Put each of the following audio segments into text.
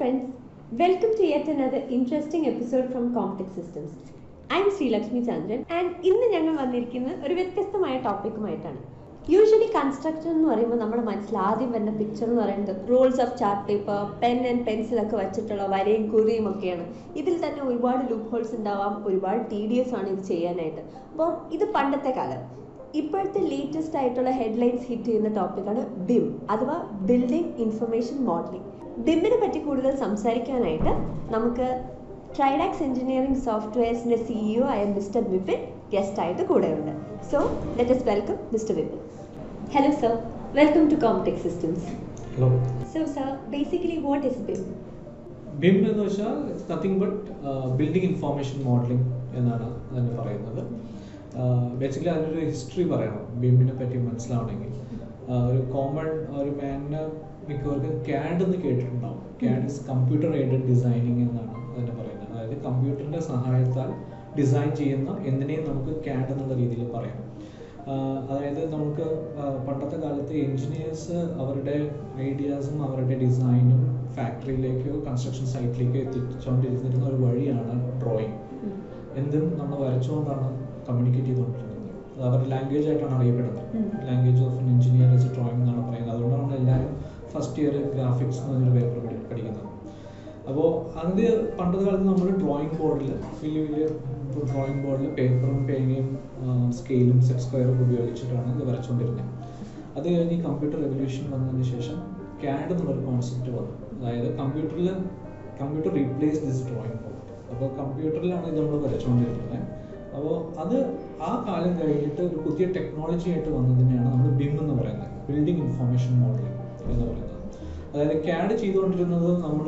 friends, welcome to yet another interesting episode from Complex Systems. I'm Sri Lakshmi Chandran and ഇന്ന് ഞങ്ങൾ വന്നിരിക്കുന്ന ഒരു വ്യത്യസ്തമായ ടോപ്പിക്കുമായിട്ടാണ്. യൂഷ്വലി കൺസ്ട്രക്ഷൻ എന്ന് പറയുമ്പോൾ നമ്മുടെ മനസ്സിൽ ആദ്യം വരുന്ന പിക്ചർ എന്ന് പറയുന്നത് rolls of chart paper, pen and പെൻസിലൊക്കെ വെച്ചിട്ടുള്ള വരയും കുറിയും ഒക്കെയാണ്. ഇതിൽ തന്നെ ഒരുപാട് ലൂപ്പ് ഹോൾസ് ഉണ്ടാവാം, ഒരുപാട് tedious ആണ് ഇത് ചെയ്യാനായിട്ട്. അപ്പോൾ ഇത് പണ്ടത്തെ കാലം. ഇപ്പോഴത്തെ ലേറ്റസ്റ്റ് ആയിട്ടുള്ള ഹെഡ്ലൈൻസ് ഹിറ്റ് ചെയ്യുന്ന ടോപ്പിക്കാണ് BIM അഥവാ ബിൽഡിംഗ് ഇൻഫർമേഷൻ മോഡലിംഗ്. BIMനെ പറ്റി കൂടുതൽ സംസാരിക്കാനായിട്ട് നമുക്ക് ട്രൈഡാക്സ് എഞ്ചിനീയറിംഗ് സോഫ്റ്റ്വെയർസിന്റെ CEO ആയ മിസ്റ്റർ വിപിൻ ഗസ്റ്റ് ആയിട്ട് കൂടെയുണ്ട്. So let us welcome mister Vipin. Hello sir, welcome to complex systems. Hello. So sir, basically what is BIM? BIM എന്ന് വെച്ചാൽ it's nothing but building information modelling എന്നാണ് അതിന് പറയുന്നത്. ബേസിക്കലി അതിനൊരു ഹിസ്റ്ററി പറയണം BIMനെ പറ്റി മനസ്സിലാവണമെങ്കിൽ. ഒരു കോമൺ ഒരു മാനിന് മിക്കവർക്കും CAD എന്ന് കേട്ടിട്ടുണ്ടാവും. CAD is computer aided designing എന്നാണ് അതിനെ പറയുന്നത്. അതായത് കമ്പ്യൂട്ടറിൻ്റെ സഹായത്താൽ ഡിസൈൻ ചെയ്യുന്ന എന്തിനേയും നമുക്ക് CAD എന്നുള്ള രീതിയിൽ പറയാം. അതായത് നമുക്ക് പണ്ടത്തെ കാലത്ത് എൻജിനീയേഴ്സ് അവരുടെ ഐഡിയാസും അവരുടെ ഡിസൈനും ഫാക്ടറിയിലേക്കോ കൺസ്ട്രക്ഷൻ സൈറ്റിലേക്കോ എത്തിച്ചുകൊണ്ടിരുന്നിരുന്ന ഒരു വഴിയാണ് ഡ്രോയിങ്. എന്തും നമ്മൾ വരച്ചുകൊണ്ടാണ് കമ്മ്യൂണിക്കേറ്റ് ചെയ്തുകൊണ്ടിരുന്നത്. അത് അവരുടെ ലാംഗ്വേജ് ആയിട്ടാണ് അറിയപ്പെടുന്നത്. Language of an engineer is drawing എന്നാണ് പറയുന്നത്. അതുകൊണ്ടാണ് എല്ലാവരും ഫസ്റ്റ് ഇയർ ഗ്രാഫിക്സ് എന്നൊരു പേപ്പർ പഠിക്കുന്നത്. അപ്പോൾ അത് പണ്ടത്തെ കാലത്ത് നമ്മൾ ഡ്രോയിങ് ബോർഡിൽ വലിയ ഡ്രോയിങ് ബോർഡിൽ പേപ്പറും പേനയും സ്കെയിലും സെറ്റ് സ്ക്വയറും ഉപയോഗിച്ചിട്ടാണ് ഇത് വരച്ചുകൊണ്ടിരുന്നത്. അത് കഴിഞ്ഞ് ഈ കമ്പ്യൂട്ടർ റെവല്യൂഷൻ വന്നതിന് ശേഷം CAD എന്നുള്ളൊരു കോൺസെപ്റ്റ് വന്നു. അതായത് computer replace this drawing board. അപ്പോൾ കമ്പ്യൂട്ടറിലാണ് ഇത് നമ്മൾ വരച്ചുകൊണ്ടിരുന്നത്. അപ്പോൾ അത് ആ കാലം കഴിഞ്ഞിട്ട് ഒരു പുതിയ ടെക്നോളജി ആയിട്ട് വന്നതിനെയാണ് നമ്മൾ BIM എന്ന് പറയുന്നത്, ബിൽഡിംഗ് ഇൻഫോർമേഷൻ മോഡലിംഗ് എന്ന് പറയുന്നത്. അതായത് CAD ചെയ്തുകൊണ്ടിരുന്നത് നമ്മൾ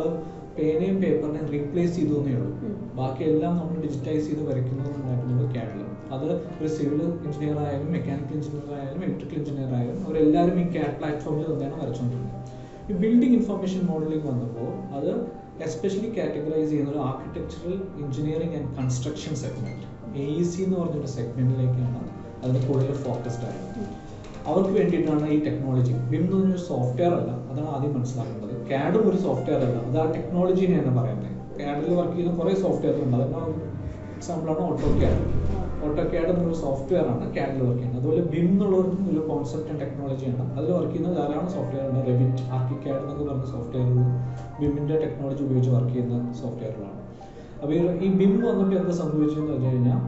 പേനയും പേപ്പറിനെയും റീപ്ലേസ് ചെയ്തു എന്നേ ഉള്ളൂ. ബാക്കിയെല്ലാം നമ്മൾ ഡിജിറ്റൈസ് ചെയ്ത് വരയ്ക്കുന്നതെന്നുണ്ടായിരുന്നത് CAD-ൽ. അത് ഒരു സിവിൽ എഞ്ചിനീയർ ആയാലും മെക്കാനിക്കൽ എഞ്ചിനീയർ ആയാലും ഇലക്ട്രിക്കൽ എഞ്ചിനീയർ ആയാലും അവരെല്ലാവരും ഈ CAD പ്ലാറ്റ്ഫോമിൽ തന്നെയാണ് വരച്ചുകൊണ്ടിരുന്നത്. ഈ ബിൽഡിംഗ് ഇൻഫർമേഷൻ മോഡലിംഗ് വന്നപ്പോൾ അത് എസ്പെഷ്യലി കാറ്റഗറൈസ് ചെയ്യുന്ന ഒരു architectural engineering and construction segment, AEC എന്ന് പറഞ്ഞൊരു സെഗ്മെൻറ്റിലേക്കാണ് അതിന് കൂടുതൽ ഫോക്കസ്ഡ് ആയത്. അവർക്ക് വേണ്ടിയിട്ടാണ് ഈ ടെക്നോളജി. BIM എന്ന് പറഞ്ഞൊരു സോഫ്റ്റ്വെയർ അല്ല, അതാണ് ആദ്യം മനസ്സിലാക്കേണ്ടത്. CAD-ഉം ഒരു സോഫ്റ്റ്വെയർ അല്ല, അത് ആ ടെക്നോളജിനെയാണ് പറയുന്നത്. CAD-ൽ വർക്ക് ചെയ്യുന്ന കുറേ സോഫ്റ്റ്വെയറുണ്ട്. അതിൻ്റെ എക്സാമ്പിളാണ് AutoCAD. AutoCAD എന്നൊരു സോഫ്റ്റ്വെയർ ആണ് CAD-ൽ വർക്ക് ചെയ്യുന്നത്. അതുപോലെ BIM എന്നുള്ള ഒരു കോൺസെപ്റ്റ് ആൻഡ് ടെക്നോളജിയാണ്. അതിൽ വർക്ക് ചെയ്യുന്ന ധാരാളം സോഫ്റ്റ്വെയർ ഉണ്ട്. Revit, ArchiCAD എന്നൊക്കെ പറഞ്ഞ സോഫ്റ്റ്വെയറുകൾ BIM-ന്റെ ടെക്നോളജി ഉപയോഗിച്ച് വർക്ക് ചെയ്യുന്ന സോഫ്റ്റ്വെയറുകളാണ്. അപ്പോൾ ഈ BIM വന്നപ്പോൾ എന്താ സംഭവിച്ചതെന്ന് വെച്ച് കഴിഞ്ഞാൽ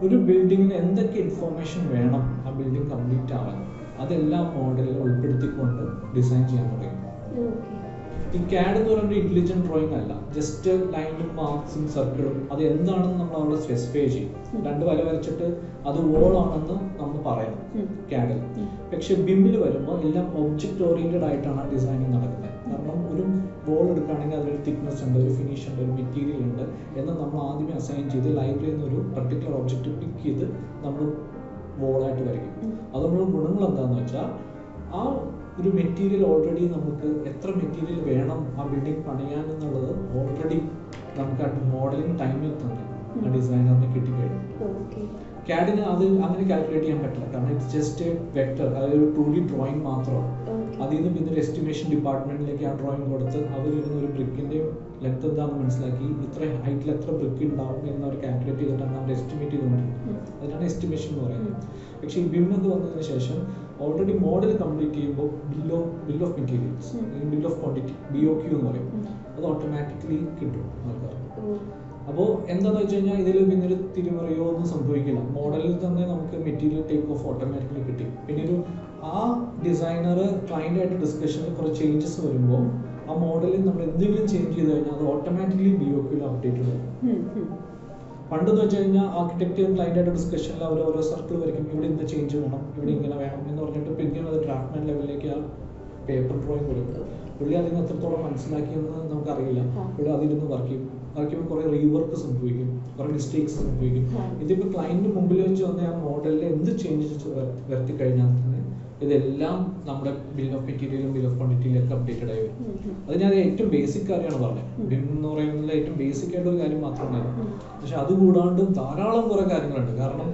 ഒരു ബിൽഡിങ്ങിന് എന്തൊക്കെ ഇൻഫോർമേഷൻ വേണം ആ ബിൽഡിംഗ് കംപ്ലീറ്റ് ആവാൻ, അതെല്ലാം മോഡലിൽ ഉൾപ്പെടുത്തിക്കൊണ്ട് ഡിസൈൻ ചെയ്യാൻ തുടങ്ങി. ഈ CAD എന്ന് പറയുന്നത് ഇന്റലിജന്റ് ഡ്രോയിങ് അല്ല, ജസ്റ്റ് ലൈനും മാർക്സും സർക്കിളും അത് എന്താണെന്ന് നമ്മൾ അവിടെ സ്പെസിഫൈ ചെയ്യും. രണ്ട് വര വരച്ചിട്ട് അത് വോൾ ആണെന്ന് നമ്മൾ പറയണം CAD-ൽ. പക്ഷെ BIM-ൽ വരുമ്പോൾ എല്ലാം ഒബ്ജക്റ്റ് ഓറിയന്റഡ് ആയിട്ടാണ് ആ ഡിസൈനിങ് നടക്കുന്നത്. കാരണം ഒരു വോൾ എടുക്കുകയാണെങ്കിൽ അതിലൊരു തിക്നെസ് ഉണ്ട്, ഒരു ഫിനിഷ് ഉണ്ട്, ഒരു മെറ്റീരിയൽ ഉണ്ട് എന്ന് നമ്മൾ ആദ്യമേ അസൈൻ ചെയ്ത് ലൈബ്രറിയിൽ നിന്ന് ഒരു പർട്ടിക്കുലർ ഒബ്ജക്റ്റ് പിക്ക് ചെയ്ത് നമ്മൾ വോളായിട്ട് വരയ്ക്കും. അതുകൊണ്ടുള്ള ഗുണങ്ങൾ എന്താണെന്ന് വെച്ചാൽ ആ ഒരു മെറ്റീരിയൽ ഓൾറെഡി നമുക്ക് എത്ര മെറ്റീരിയൽ വേണം ആ ബിൽഡിംഗ് പണിയാൻ എന്നുള്ളത് ഓൾറെഡി നമുക്ക് ആ മോഡലിംഗ് ടൈമിൽ തന്നെ ആ ഡിസൈനറിന് കിട്ടിക്കഴിഞ്ഞു. CAD-ന് അത് അങ്ങനെ കാൽക്കുലേറ്റ് ചെയ്യാൻ പറ്റില്ല, കാരണം ഇറ്റ്സ് ജസ്റ്റ് വെക്ടർ, അതായത് ഒരു 2D ഡ്രോയിങ് മാത്രമാണ്. അതിൽ നിന്ന് പിന്നെ ഒരു എസ്റ്റിമേഷൻ ഡിപ്പാർട്ട്മെന്റിലേക്ക് ആ ഡ്രോയിങ് കൊടുത്ത് അവരിരുന്ന് ഒരു ബ്രിക്കിൻ്റെയും ലെങ്ത് എന്താണെന്ന് മനസ്സിലാക്കി ഇത്ര ഹൈറ്റിൽ എത്ര ബ്രിക്ക് ഉണ്ടാവും എന്ന് അവർ കാൽക്കുലേറ്റ് ചെയ്തിട്ടാണ് അവർ എസ്റ്റിമേറ്റ് ചെയ്തുകൊണ്ടിരിക്കുന്നത്. അതിനാണ് എസ്റ്റിമേഷൻ എന്ന് പറയുന്നത്. പക്ഷേ ഈ BIM എന്ന് വന്നതിന് ശേഷം ഓൾറെഡി മോഡൽ കംപ്ലീറ്റ് ചെയ്യുമ്പോൾ bill of materials, bill of quantity, BOQ എന്ന് പറയും, അത് ഓട്ടോമാറ്റിക്കലി കിട്ടും ആൾക്കാർക്ക്. അപ്പോൾ എന്താണെന്ന് വെച്ച് കഴിഞ്ഞാൽ ഇതിൽ പിന്നെ ഒരു തിരിമറിയോ ഒന്നും സംഭവിക്കില്ല. മോഡലിൽ തന്നെ നമുക്ക് മെറ്റീരിയൽ ടേക്ക് ഓഫ് ഓട്ടോമാറ്റിക്കലി കിട്ടി. പിന്നെ ഒരു ആ ഡിസൈനർ ക്ലയൻ്റായിട്ട് ഡിസ്കഷനിൽ കുറച്ച് ചേഞ്ചസ് വരുമ്പോൾ ആ മോഡലിൽ നമ്മൾ എന്തെങ്കിലും ചേഞ്ച് ചെയ്ത് കഴിഞ്ഞാൽ അത് ഓട്ടോമാറ്റിക്കലി BOQ-ൽ അപ്ഡേറ്റ് വരും. പണ്ടെന്ന് വെച്ച് കഴിഞ്ഞാൽ ആർക്കിടെക്റ്റ് ക്ലയൻ്റായിട്ട് ഡിസ്കഷനിൽ അവർ ഓരോ സർക്കിൾ വരയ്ക്കും, ഇവിടെ ഇന്ന ചേഞ്ച് വേണം, ഇവിടെ ഇങ്ങനെ വേണം എന്ന് പറഞ്ഞിട്ട് പിന്നെയാണ് അത് ഡ്രാഫ്റ്റ്മാൻ ലെവലിലേക്ക് ആ പേപ്പർ ഡ്രോയിങ് കൊടുക്കുന്നത്. പുള്ളി അതിന് എത്രത്തോളം മനസ്സിലാക്കിയെന്ന് നമുക്കറിയില്ല. പുള്ളി അതിലൊന്ന് വർക്ക് ചെയ്യുമ്പോൾ കുറേ റീവർക്ക് സംഭവിക്കും, കുറേ മിസ്റ്റേക്സ് സംഭവിക്കും. ഇതിപ്പോൾ ക്ലയൻറ്റ് മുമ്പിൽ വെച്ച് വന്ന ആ മോഡലിൽ എന്ത് ചേഞ്ച് വരുത്തി കഴിഞ്ഞാൽ തന്നെ ഇതെല്ലാം നമ്മുടെ ബിൽ ഓഫ് മെറ്റീരിയലും ബിൽ ഓഫ് ക്വാണ്ടിറ്റിയിലൊക്കെ അപ്ഡേറ്റഡ് ആയി വരും. അത് ഞാൻ ഏറ്റവും ബേസിക് കാര്യമാണ് പറഞ്ഞത്. BIM എന്ന് പറയുന്നത് ഏറ്റവും ബേസിക് ആയിട്ടൊരു കാര്യം മാത്രമേ. പക്ഷെ അതുകൂടാണ്ട് ധാരാളം കുറേ കാര്യങ്ങളുണ്ട്. കാരണം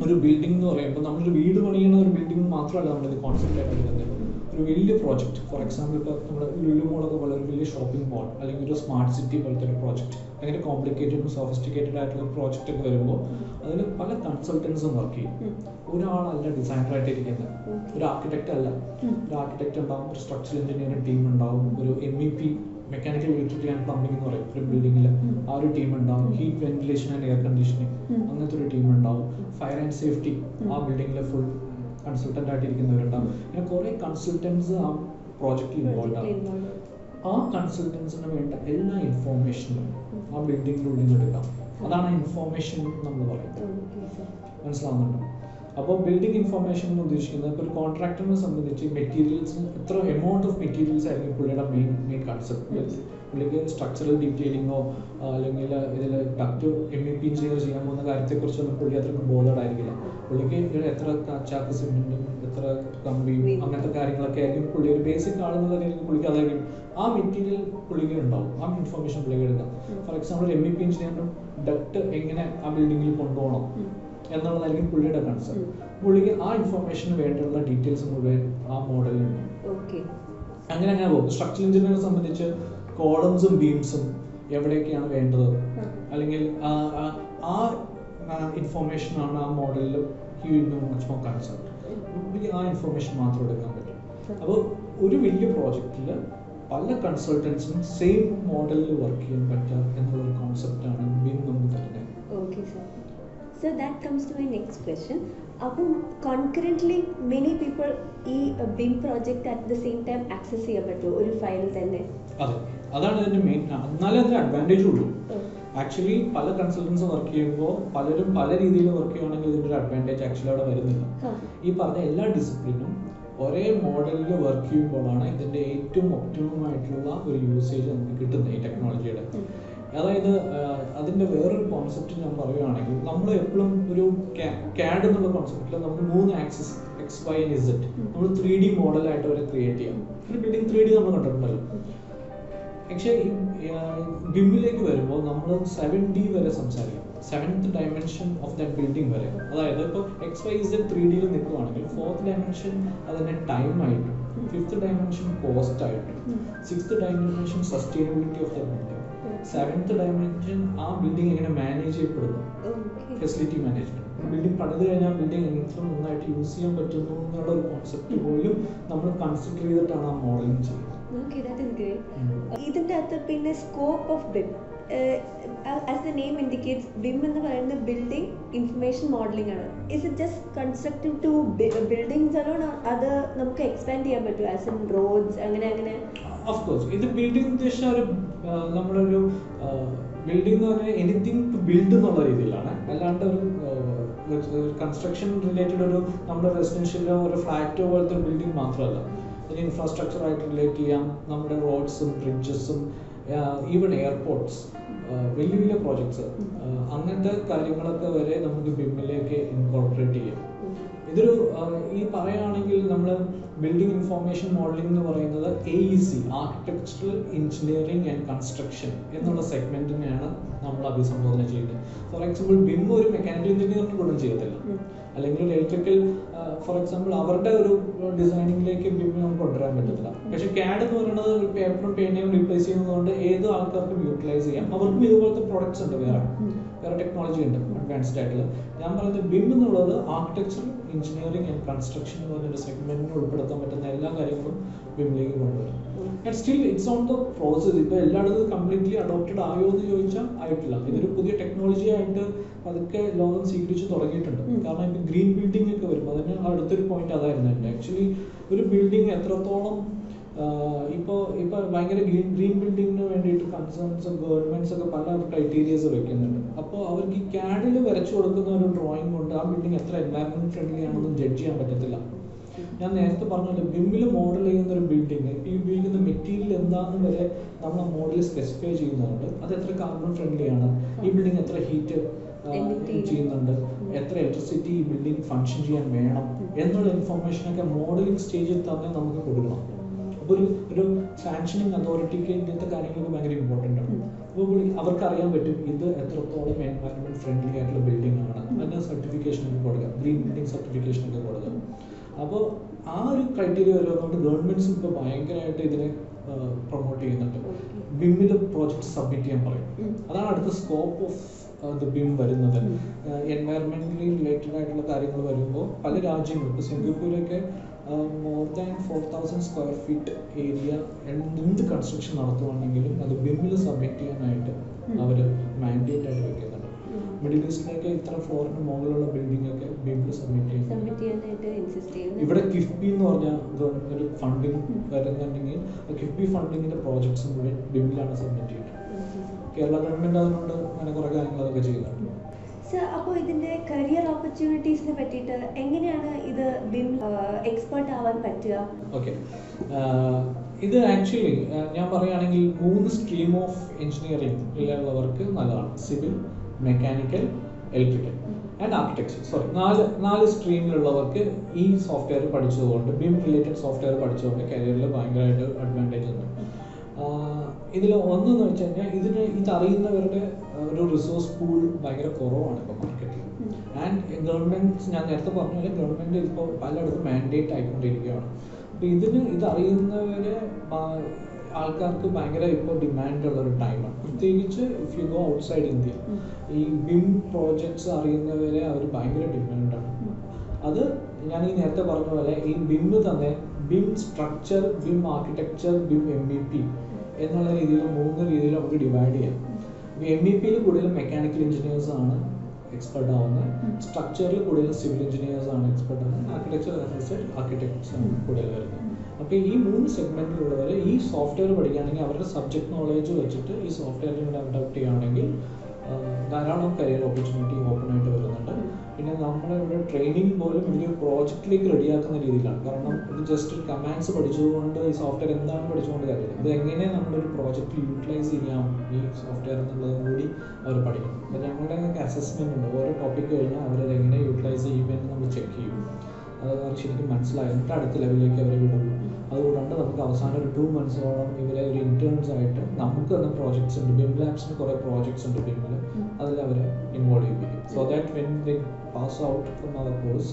ഒരു ബിൽഡിംഗ് എന്ന് പറയുമ്പോൾ നമ്മളൊരു വീട് പണിയുന്ന ഒരു ബിൽഡിംഗ് മാത്രമല്ല നമ്മളിത് കോൺസെപ്റ്റ് ആയിട്ട് വരുന്നത്. ഒരു വലിയ പ്രോജക്റ്റ്, ഫോർ എക്സാമ്പിൾ ഇപ്പോൾ നമ്മൾ ലുലു മോളൊക്കെ പോലെ ഒരു വലിയ ഷോപ്പിംഗ് മോൾ അല്ലെങ്കിൽ ഒരു സ്മാർട്ട് സിറ്റി പോലത്തെ ഒരു പ്രോജക്റ്റ്, ഭയങ്കര കോംപ്ലിക്കേറ്റഡും സോഫിസ്റ്റിക്കേറ്റഡ് ആയിട്ടുള്ള പ്രോജക്റ്റ് ഒക്കെ വരുമ്പോൾ അതിൽ പല കൺസൾട്ടൻസും വർക്ക് ചെയ്യും. ഒരാളല്ല ഡിസൈനറായിട്ട് ഇരിക്കുന്നത്, ഒരു ആർക്കിടെക്റ്റ് അല്ല. ഒരു ആർക്കിടെക്റ്റ് ഉണ്ടാവും, ഒരു സ്ട്രക്ചറൽ എഞ്ചിനീയറിംഗ് ടീം ഉണ്ടാവും, ഒരു MEP mechanical electrical and plumbing എന്ന് പറയും ഒരു ബിൽഡിങ്ങിൽ, ആ ഒരു ടീം ഉണ്ടാവും. Heat ventilation and air conditioning അങ്ങനത്തെ ഒരു ടീം ഉണ്ടാവും. ഫയർ ആൻഡ് സേഫ്റ്റി ആ ബിൽഡിങ്ങിലെ ഫുൾ കൺസൾട്ടൻ്റ് ആയിട്ട് ഇരിക്കുന്നവരുണ്ടാവും. അങ്ങനെ കുറേ കൺസൾട്ടൻസ് ആ പ്രോജക്റ്റിൽ ഇൻവോൾവ് ആവും. ആ കൺസൾട്ടൻസിന് വേണ്ട എല്ലാ ഇൻഫോർമേഷനും ആ ബിൽഡിങ്ങിനുള്ളിൽ നിന്ന് എടുക്കാം. അതാണ് ഇൻഫോർമേഷൻ നമ്മൾ പറയുന്നത്. മനസ്സിലാവുന്നുണ്ടോ? അപ്പോൾ ബിൽഡിംഗ് ഇൻഫോർമേഷൻ എന്ന് ഉദ്ദേശിക്കുന്നത് ഇപ്പോൾ ഒരു കോൺട്രാക്ടറിനെ സംബന്ധിച്ച് മെറ്റീരിയൽസ്, എത്ര എമൗണ്ട് ഓഫ് മെറ്റീരിയൽസ് ആയിരിക്കും പുള്ളിയുടെ മെയിൻ കൺസെപ്റ്റ്. പുള്ളിക്ക് സ്ട്രക്ചറൽ ഡീറ്റെയിലിങ്ങോ അല്ലെങ്കിൽ ഇതിൽ ഡക്റ്റ് MEP എഞ്ചിനീയർ ചെയ്യാൻ പോകുന്ന കാര്യത്തെക്കുറിച്ചൊന്നും പുള്ളി അത്രയ്ക്ക് ബോധേഡ് ആയിരിക്കില്ല. പുള്ളിക്ക് എത്ര ചാക്ക് സിമെൻറ്റും എത്ര കമ്പിയും അങ്ങനത്തെ കാര്യങ്ങളൊക്കെ ആയിരിക്കും പുള്ളി ഒരു ബേസിക് ആളെന്ന് തന്നെയായിരിക്കും പുള്ളിക്ക്. അതായിരിക്കും ആ മെറ്റീരിയൽ പുള്ളിക്ക് ഉണ്ടാവും, ആ ഇൻഫർമേഷൻ പുള്ളിക്ക് എടുക്കാം. ഫോർ എക്സാമ്പിൾ MEP എഞ്ചിനീയറിനും ഡക്റ്റ് എങ്ങനെ ആ ബിൽഡിങ്ങിൽ കൊണ്ടുപോകണം എന്നുള്ളതായിരിക്കും പുള്ളിയുടെ കൺസേൺ. പുള്ളിക്ക് ആ ഇൻഫർമേഷന് വേണ്ടിയുള്ള ഡീറ്റെയിൽസ് മുഴുവൻ ആ മോഡലിലുണ്ട്. അങ്ങനെ പോകും. സ്ട്രക്ചറൽ എഞ്ചിനീയറിനെ സംബന്ധിച്ച് കോളംസും ബീംസും എവിടെയൊക്കെയാണ് വേണ്ടത്, അല്ലെങ്കിൽ ആ ഇൻഫർമേഷനാണ് ആ മോഡലിൽ മച്ച് മോർ കൺസേൺ. പുള്ളിക്ക് ആ ഇൻഫർമേഷൻ മാത്രം എടുക്കാൻ പറ്റും. അപ്പോൾ ഒരു വലിയ പ്രോജക്റ്റിൽ പല കൺസൾട്ടൻസും സെയിം മോഡലിൽ വർക്ക് ചെയ്യാൻ പറ്റുക എന്നുള്ളൊരു കോൺസെപ്റ്റാണ് ബിം നമുക്ക് തരുന്നത്. Okay sir. So that comes to my next question. അപ്പോൾ concurrently many people ഈ BIM project at the same time access ചെയ്യാൻ പറ്റുമോ ഒരു ഫയലിൽ തന്നെ? അതെ, അതാണ് ഇതിന്റെ മെയിൻ. എന്നാലേ അതിന് അഡ്വാൻറ്റേജ് ഉള്ളൂ. ആക്ച്വലി പല കൺസൾട്ടൻസ് വർക്ക് ചെയ്യുമ്പോൾ പലരും പല രീതിയിൽ വർക്ക് ചെയ്യുകയാണെങ്കിൽ ഇതിൻ്റെ ഒരു അഡ്വാൻറ്റേജ് ആക്ച്വലി അവിടെ വരുന്നില്ല. ഈ പറഞ്ഞ എല്ലാ ഡിസിപ്ലിനും ഒരേ മോഡലിൽ വർക്ക് ചെയ്യുമ്പോഴാണ് ഇതിൻ്റെ ഏറ്റവും ഒപ്റ്റിമം ആയിട്ടുള്ള ഒരു യൂസേജ് നമുക്ക് കിട്ടുന്നത് ഈ ടെക്നോളജിയുടെ. അതായത് അതിൻ്റെ വേറൊരു കോൺസെപ്റ്റ് ഞാൻ പറയുകയാണെങ്കിൽ, നമ്മൾ എപ്പോഴും ഒരു CAD എന്നുള്ള കോൺസെപ്റ്റിൽ നമുക്ക് 3 axis X, Y and Z നമ്മൾ 3D മോഡലായിട്ട് വരെ ക്രിയേറ്റ് ചെയ്യാം. ഒരു ബിൽഡിംഗ് 3D നമ്മൾ കണ്ടിട്ടുണ്ടല്ലോ. പക്ഷേ ബിമ്മിലേക്ക് വരുമ്പോൾ നമ്മൾ 7D വരെ സംസാരിക്കും, 7th dimension of that building വരെ. അതായത് ഇപ്പോൾ XYZ 3Dയിൽ നിൽക്കുകയാണെങ്കിൽ 4th dimension അതിൻ്റെ ടൈമായിട്ടും, 5th dimension കോസ്റ്റ് ആയിട്ടും, 6th dimension sustainability of that building, 7th dimension ആ ബിൽഡിംഗ് എങ്ങനെ മാനേജ് ചെയ്യപ്പെടുന്നു, ഫെസിലിറ്റി മാനേജ്മെന്റ്. ബിൽഡിംഗ് പണിത് കഴിഞ്ഞാൽ ബിൽഡിംഗ് എത്ര നന്നായിട്ട് യൂസ് ചെയ്യാൻ പറ്റുന്നു എന്നുള്ള ഒരു കോൺസെപ്റ്റ് പോലും നമ്മൾ കൺസിഡർ ചെയ്തിട്ടാണ് ആ മോഡലിംഗ് ചെയ്യുന്നത്. Okay, that is great. ഇതിൻ്റെ അകത്ത് പിന്നെ scope of BIM, as the name indicates, BIM എന്ന് പറയുന്നത് ബിൽഡിംഗ് ഇൻഫർമേഷൻ മോഡലിംഗ് ആണ്. Is it just constructive to buildings alone, or അത് നമുക്ക് എക്സ്പാൻഡ് ചെയ്യാൻ പറ്റുമോ ആസ് ഇൻ റോഡ്സ് അങ്ങനെ? ഓഫ് കോഴ്സ്, ഇത് ബിൽഡിംഗ് ഉദ്ദേശിച്ച ഒരു നമ്മളൊരു ബിൽഡിംഗ് എന്ന് പറഞ്ഞാൽ എനിത്തിങ് ടു ബിൽഡ് എന്നുള്ള രീതിയിലാണ്, അല്ലാണ്ട് ഒരു കൺസ്ട്രക്ഷൻ റിലേറ്റഡ് ഒരു നമ്മുടെ റെസിഡൻഷ്യലോ ഒരു ഫ്ലാറ്റോ പോലത്തെ ഒരു ബിൽഡിംഗ് മാത്രമല്ല. അതിന് ഇൻഫ്രാസ്ട്രക്ചറായിട്ട് റിലേറ്റ് ചെയ്യാം, നമ്മുടെ റോഡ്സും ബ്രിഡ്ജസും ഈവൻ എയർപോർട്ട്സ്, വലിയ വലിയ പ്രോജക്ട്സ്, അങ്ങനത്തെ കാര്യങ്ങളൊക്കെ വരെ നമുക്ക് ബിമ്മിലേക്ക് ഇൻകോർപ്പറേറ്റ് ചെയ്യാം. ഇതൊരു ഈ പറയുകയാണെങ്കിൽ നമ്മൾ ബിൽഡിംഗ് ഇൻഫോർമേഷൻ മോഡലിംഗ് എന്ന് പറയുന്നത് AEC, architectural engineering and construction എന്നുള്ള സെഗ്മെന്റിനെയാണ് നമ്മൾ അഭിസംബോധന ചെയ്യുന്നത്. ഫോർ എക്സാമ്പിൾ BIM ഒരു മെക്കാനിക്കൽ എഞ്ചിനീയറിന് ഗുണം ചെയ്യത്തില്ല, അല്ലെങ്കിൽ ഒരു ഇലക്ട്രിക്കൽ ഫോർ എക്സാമ്പിൾ അവരുടെ ഒരു ഡിസൈനിങ്ങിലേക്ക് BIM നമുക്ക് കൊണ്ടുവരാൻ പറ്റത്തില്ല. പക്ഷേ CAD എന്ന് പറയുന്നത് ഒരു പേപ്പറും പേനയും റീപ്ലേസ് ചെയ്യുന്നതുകൊണ്ട് ഏത് ആൾക്കാർക്കും യൂട്ടിലൈസ് ചെയ്യാം. അവർക്കും ഇതുപോലത്തെ പ്രോഡക്ട്സ് ഉണ്ട്, വേറെ ടെക്നോളജി ഉണ്ട് അഡ്വാൻസ്ഡ് ആയിട്ടുള്ള. ഞാൻ പറയുന്നത് BIM എന്നുള്ളത് ആർക്കിടെക്ചറൽ എഞ്ചിനീയറിംഗ് ആൻഡ് കൺസ്ട്രക്ഷൻ എന്ന് പറഞ്ഞൊരു സെഗ്മെന്റിന് ഉൾപ്പെടുത്താൻ പറ്റുന്ന എല്ലാ കാര്യങ്ങളും BIMലേക്ക് കൊണ്ടുവരും. And still it's on the process. ഇപ്പോൾ എല്ലായിടത്തും കംപ്ലീറ്റ്ലി അഡോപ്റ്റഡ് ആയോ എന്ന് ചോദിച്ചാൽ ആയിട്ടില്ല. ഇതൊരു പുതിയ ടെക്നോളജി ആയിട്ട് അതൊക്കെ ലോകം സ്വീകരിച്ച് തുടങ്ങിയിട്ടുണ്ട്. കാരണം ഇപ്പോൾ ഗ്രീൻ ബിൽഡിംഗ് ഒക്കെ വരുമ്പോൾ അതിന് അടുത്തൊരു പോയിന്റ് അതായിരുന്നു എൻ്റെ. ആക്ച്വലി ഒരു ബിൽഡിംഗ് എത്രത്തോളം ഇപ്പോൾ ഭയങ്കര ഗ്രീൻ ബിൽഡിങ്ങിന് വേണ്ടിയിട്ട് കൺസേൺസ് ഗവൺമെന്റ്സ് ഒക്കെ പല ക്രൈറ്റീരിയസ് വെക്കുന്നുണ്ട്. അപ്പോൾ അവർക്ക് ഈ CAD-ൽ വരച്ചു കൊടുക്കുന്ന ഒരു ഡ്രോയിങ് കൊണ്ട് ആ ബിൽഡിംഗ് എത്ര എൻവയറമെന്റ് ഫ്രണ്ട്ലി ആണെന്നും ജഡ്ജ് ചെയ്യാൻ പറ്റത്തില്ല. ഞാൻ നേരത്തെ പറഞ്ഞല്ലോ, BIM-ൽ മോഡൽ ചെയ്യുന്ന ഒരു ബിൽഡിംഗ് ഇപ്പോൾ ഈ ഉപയോഗിക്കുന്ന മെറ്റീരിയൽ എന്താണെന്ന് വരെ നമ്മൾ ആ മോഡലിൽ സ്പെസിഫൈ ചെയ്യുന്നുണ്ട്. അത് എത്ര കാർബൺ ഫ്രണ്ട്ലി ആണ്, ഈ ബിൽഡിംഗ് എത്ര ഹീറ്റ് ചെയ്യുന്നുണ്ട്, എത്ര ഇലക്ട്രിസിറ്റി ഈ ബിൽഡിംഗ് ഫങ്ഷൻ ചെയ്യാൻ വേണം എന്നുള്ള ഇൻഫർമേഷനൊക്കെ മോഡലിംഗ് സ്റ്റേജിൽ തന്നെ നമുക്ക് കൊടുക്കണം. അപ്പോൾ ഒരു സാങ്ഷനിങ് അതോറിറ്റിക്ക് ഇങ്ങനത്തെ കാര്യങ്ങളൊക്കെ ഭയങ്കര ഇമ്പോർട്ടൻ്റ് ആണ്. അപ്പോൾ അവർക്ക് അറിയാൻ പറ്റും ഇത് എത്രത്തോളം എൻവയറമെന്റ് ഫ്രണ്ട്ലി ആയിട്ടുള്ള ബിൽഡിംഗ് ആണ്. അതിന് സർട്ടിഫിക്കേഷൻ ഒക്കെ കൊടുക്കുക, ഗ്രീൻ ബിൽഡിംഗ് സർട്ടിഫിക്കേഷൻ ഒക്കെ കൊടുക്കുക. അപ്പോൾ ആ ഒരു ക്രൈറ്റീരിയ വരുന്നതുകൊണ്ട് ഗവൺമെന്റ്സും ഇപ്പോൾ ഭയങ്കരമായിട്ട് ഇതിനെ പ്രൊമോട്ട് ചെയ്യുന്നുണ്ട്. ബിമ്മിൽ പ്രോജക്റ്റ് സബ്മിറ്റ് ചെയ്യാൻ പറയും. അതാണ് അടുത്ത സ്കോപ്പ് ഓഫ് ബിം വരുന്നത്. എൻവയറമെന്റലി റിലേറ്റഡ് ആയിട്ടുള്ള കാര്യങ്ങൾ വരുമ്പോൾ പല രാജ്യങ്ങളും ഇപ്പോൾ സിംഗപ്പൂരൊക്കെ more than 4000 square feet area എന്ത് കൺസ്ട്രക്ഷൻ നടത്തുവാണെങ്കിലും അത് ബിമ്മിൽ സബ്മിറ്റ് ചെയ്യാനായിട്ട് അവർ മാൻഡേറ്റ് ആയിട്ട് വെക്കുന്നുണ്ട്. മിഡിൽ ഈസ്റ്റിലൊക്കെ ഇത്ര ഫ്ലോറിന് മുകളിലുള്ള ബിൽഡിംഗ് ഒക്കെ ബിമ്മിൽ സബ്മിറ്റ് ചെയ്യുന്നു. ഇവിടെ കിഫ്ബി എന്ന് പറഞ്ഞ ഒരു ഫണ്ടിങ് വരുന്നുണ്ടെങ്കിൽ കിഫ്ബി ഫണ്ടിങ്ങിന്റെ പ്രോജക്ട്സും കൂടി ബിമ്മിലാണ് സബ്മിറ്റ് ചെയ്യുന്നത്. കേരള ഗവൺമെന്റ് അതുകൊണ്ട് അങ്ങനെ കുറെ കാര്യങ്ങൾ അതൊക്കെ ചെയ്യുന്നുണ്ട്. സർ, അപ്പോൾ ഇതിന്റെ കരിയർ ഓപ്പർച്യൂണിറ്റീസിനെ പറ്റിയിട്ട് എങ്ങനെയാണ് ഇത് ബിം എക്സ്പേർട്ട് ആവാൻ പറ്റുക? ഓക്കെ, ഇത് ആക്ച്വലി ഞാൻ പറയുകയാണെങ്കിൽ 3 സ്ട്രീം ഓഫ് എഞ്ചിനീയറിംഗിലുള്ളവർക്ക് നല്ലതാണ്. Civil, mechanical, electrical and architecture. Sorry, 4 സ്ട്രീമിലുള്ളവർക്ക് ഈ സോഫ്റ്റ്വെയർ പഠിച്ചതുകൊണ്ട്, ബിം റിലേറ്റഡ് സോഫ്റ്റ്വെയർ പഠിച്ചതുകൊണ്ട് കരിയറിൽ ഭയങ്കരമായിട്ട് അഡ്വാൻറ്റേജ് ഉണ്ട്. ഇതിൽ ഒന്നെന്ന് വെച്ച് കഴിഞ്ഞാൽ ഇതറിയുന്നവരുടെ ഒരു റിസോഴ്സ് പൂൾ ഭയങ്കര കുറവാണ് ഇപ്പോൾ മാർക്കറ്റിൽ. ആൻഡ് ഗവൺമെന്റ്, ഞാൻ നേരത്തെ പറഞ്ഞ പോലെ ഗവൺമെന്റ് ഇപ്പോൾ പലയിടത്തും മാൻഡേറ്റ് ആയിക്കൊണ്ടിരിക്കുകയാണ്. അപ്പോൾ ഇതറിയുന്നവരെ ആൾക്കാർക്ക് ഭയങ്കര ഇപ്പോൾ ഡിമാൻഡുള്ള ഒരു ടൈമാണ്. പ്രത്യേകിച്ച് if you go outside India, ഈ ബിം പ്രോജക്ട്സ് അറിയുന്നവരെ അവർ ഭയങ്കര ഡിമാൻഡാണ്. അത് ഞാൻ ഈ നേരത്തെ പറഞ്ഞ പോലെ ഈ ബിം തന്നെ BHIM structure, BHIM architecture, BHIM MEP എന്നുള്ള രീതിയിൽ 3 രീതിയിൽ നമുക്ക് ഡിവൈഡ് ചെയ്യാം. MEPയിൽ കൂടുതലും മെക്കാനിക്കൽ എഞ്ചിനീയേഴ്സ് ആണ് എക്സ്പെർട്ട് ആവുന്നത്. സ്ട്രക്ചറിൽ കൂടുതലും സിവിൽ എഞ്ചിനീയേഴ്സ് ആണ് എക്സ്പെർട്ട് ആവുന്നത്. ആർക്കിടെക്ചർ ആർക്കിടെക്ട്സ് ആണ് കൂടുതൽ വരുന്നത്. അപ്പോൾ ഈ 3 സെഗ്മെന്റിലുള്ളവർ ഈ സോഫ്റ്റ്വെയർ പഠിക്കുകയാണെങ്കിൽ അവരുടെ സബ്ജക്ട് നോളേജ് വെച്ചിട്ട് ഈ സോഫ്റ്റ്വെയർ അഡോപ്റ്റ് ചെയ്യുകയാണെങ്കിൽ ധാരാളം കരിയർ ഓപ്പർച്യൂണിറ്റി ഓപ്പൺ ആയിട്ട് വരുന്നുണ്ട്. പിന്നെ നമ്മളിവിടെ ട്രെയിനിങ് പോലും ഒരു പ്രോജക്റ്റിലേക്ക് റെഡിയാക്കുന്ന രീതിയിലാണ്. കാരണം ഇത് ജസ്റ്റ് കമാൻഡ്സ് പഠിച്ചുകൊണ്ട് ഈ സോഫ്റ്റ്വെയർ എന്താണ് പഠിച്ചുകൊണ്ട് കാര്യമില്ല. ഇത് എങ്ങനെ നമ്മളൊരു പ്രോജക്റ്റ് യൂട്ടിലൈസ് ചെയ്യാം ഈ സോഫ്റ്റ്വെയർ എന്നുള്ളതും കൂടി അവർ പഠിക്കണം. അപ്പോൾ ഞങ്ങളുടെയൊക്കെ അസസ്മെന്റ് ഉണ്ട്. ഓരോ ടോപ്പിക്ക് കഴിഞ്ഞാൽ അവരത് എങ്ങനെ യൂട്ടിലൈസ് ചെയ്യുമെന്ന് നമ്മൾ ചെക്ക് ചെയ്യും. അത് ശരിക്കും മനസ്സിലായിട്ട് അടുത്ത ലെവലിലേക്ക് അവരെ വിടുള്ളൂ. അതുകൂടാണ്ട് നമുക്ക് അവസാനം ഒരു 2 മന്ത്സോളം ഇവരെ ഒരു ഇന്റേൺസ് ആയിട്ട് നമുക്ക് തന്നെ പ്രോജക്ട്സ് ഉണ്ട്. ബിം ലാബ്സിന് കുറേ പ്രോജക്ട്സ് ഉണ്ട് ബിമ്മിൽ. അതിൽ അവരെ ഇൻവോൾവ് ചെയ്യിപ്പിക്കും. So that when they pass out from അവർ കോഴ്സ്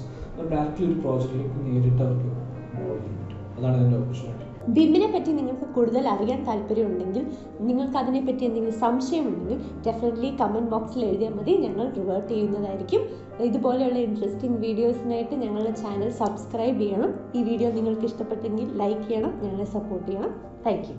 ഡയറക്റ്റ്ലി ഒരു പ്രോജക്റ്റിലേക്ക് നേരിട്ട് അവർക്ക് ഇൻവോൾവ് ചെയ്യാൻ പറ്റും. അതാണ് ഇതിൻ്റെ ഓപ്പർച്യൂണിറ്റി. ബിമ്മിനെ പറ്റി നിങ്ങൾക്ക് കൂടുതൽ അറിയാൻ താല്പര്യമുണ്ടെങ്കിൽ, നിങ്ങൾക്ക് അതിനെപ്പറ്റി എന്തെങ്കിലും സംശയമുണ്ടെങ്കിൽ ഡെഫിനറ്റ്ലി കമൻറ്റ് ബോക്സിൽ എഴുതിയാൽ മതി. ഞങ്ങൾ റിവേർട്ട് ചെയ്യുന്നതായിരിക്കും. ഇതുപോലെയുള്ള ഇൻട്രസ്റ്റിംഗ് വീഡിയോസിനായിട്ട് ഞങ്ങളുടെ ചാനൽ സബ്സ്ക്രൈബ് ചെയ്യണം. ഈ വീഡിയോ നിങ്ങൾക്ക് ഇഷ്ടപ്പെട്ടെങ്കിൽ ലൈക്ക് ചെയ്യണം, ഞങ്ങളെ സപ്പോർട്ട് ചെയ്യണം. Thank you.